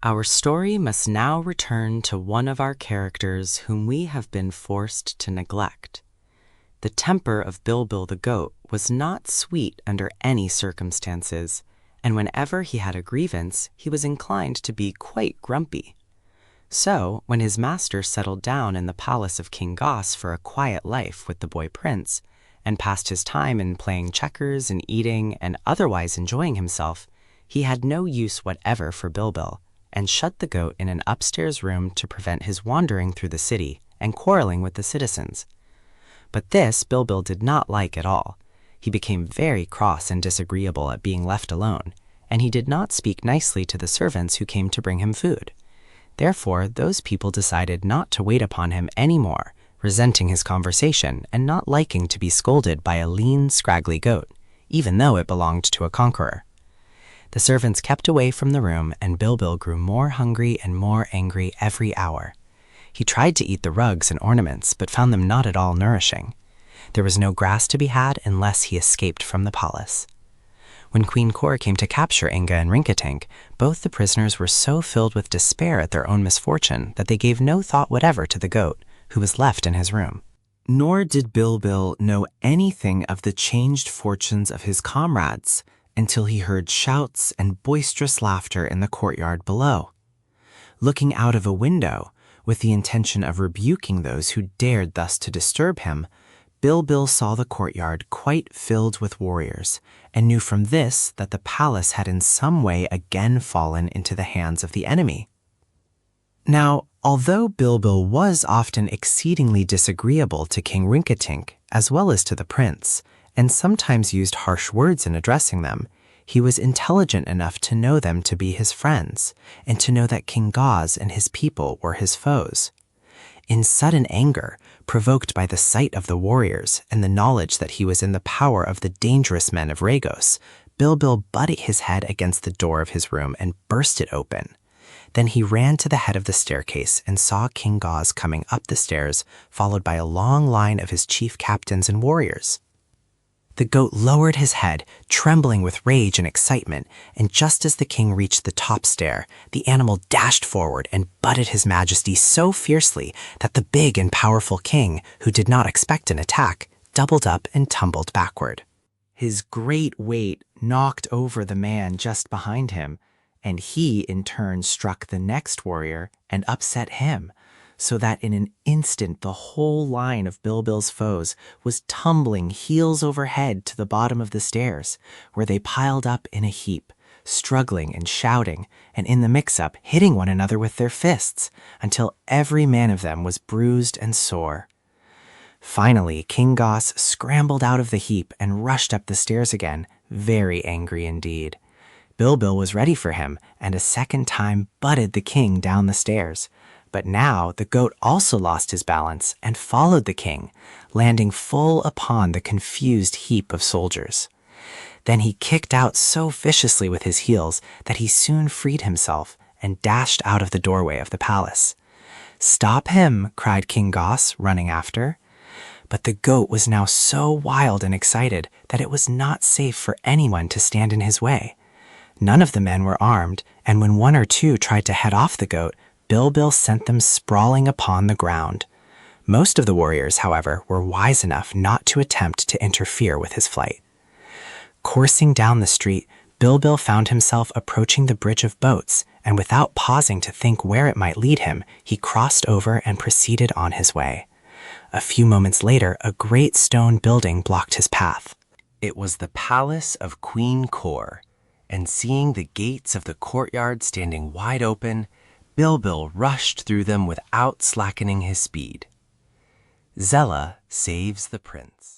Our story must now return to one of our characters whom we have been forced to neglect. The temper of Bilbil the goat was not sweet under any circumstances, and whenever he had a grievance, he was inclined to be quite grumpy. So, when his master settled down in the palace of King Goss for a quiet life with the boy prince, and passed his time in playing checkers and eating and otherwise enjoying himself, he had no use whatever for Bilbil, and shut the goat in an upstairs room to prevent his wandering through the city and quarreling with the citizens. But this Bilbil did not like at all. He became very cross and disagreeable at being left alone, and he did not speak nicely to the servants who came to bring him food. Therefore, those people decided not to wait upon him any more, resenting his conversation and not liking to be scolded by a lean, scraggly goat, even though it belonged to a conqueror. The servants kept away from the room, and Bilbil grew more hungry and more angry every hour. He tried to eat the rugs and ornaments, but found them not at all nourishing. There was no grass to be had unless he escaped from the palace. When Queen Kor came to capture Inga and Rinkitink, both the prisoners were so filled with despair at their own misfortune that they gave no thought whatever to the goat, who was left in his room. Nor did Bilbil know anything of the changed fortunes of his comrades until he heard shouts and boisterous laughter in the courtyard below. Looking out of a window, with the intention of rebuking those who dared thus to disturb him, Bilbil saw the courtyard quite filled with warriors, and knew from this that the palace had in some way again fallen into the hands of the enemy. Now, although Bilbil was often exceedingly disagreeable to King Rinkitink, as well as to the prince, and sometimes used harsh words in addressing them, he was intelligent enough to know them to be his friends, and to know that King Goz and his people were his foes. In sudden anger, provoked by the sight of the warriors and the knowledge that he was in the power of the dangerous men of Regos, Bilbil butted his head against the door of his room and burst it open. Then he ran to the head of the staircase and saw King Goz coming up the stairs, followed by a long line of his chief captains and warriors. The goat lowered his head, trembling with rage and excitement, and just as the king reached the top stair, the animal dashed forward and butted his majesty so fiercely that the big and powerful king, who did not expect an attack, doubled up and tumbled backward. His great weight knocked over the man just behind him, and he in turn struck the next warrior and upset him, so that in an instant the whole line of Bilbil's foes was tumbling heels over head to the bottom of the stairs, where they piled up in a heap, struggling and shouting, and in the mix-up hitting one another with their fists, until every man of them was bruised and sore. Finally, King Goss scrambled out of the heap and rushed up the stairs again, very angry indeed. Bilbil was ready for him, and a second time butted the king down the stairs. But now the goat also lost his balance and followed the king, landing full upon the confused heap of soldiers. Then he kicked out so viciously with his heels that he soon freed himself and dashed out of the doorway of the palace. "Stop him!" cried King Goss, running after. But the goat was now so wild and excited that it was not safe for anyone to stand in his way. None of the men were armed, and when one or two tried to head off the goat, Bilbil sent them sprawling upon the ground. Most of the warriors, however, were wise enough not to attempt to interfere with his flight. Coursing down the street, Bilbil found himself approaching the bridge of boats, and without pausing to think where it might lead him, he crossed over and proceeded on his way. A few moments later, a great stone building blocked his path. It was the palace of Queen Kor, and seeing the gates of the courtyard standing wide open, Bilbil rushed through them without slackening his speed. Zella saves the prince.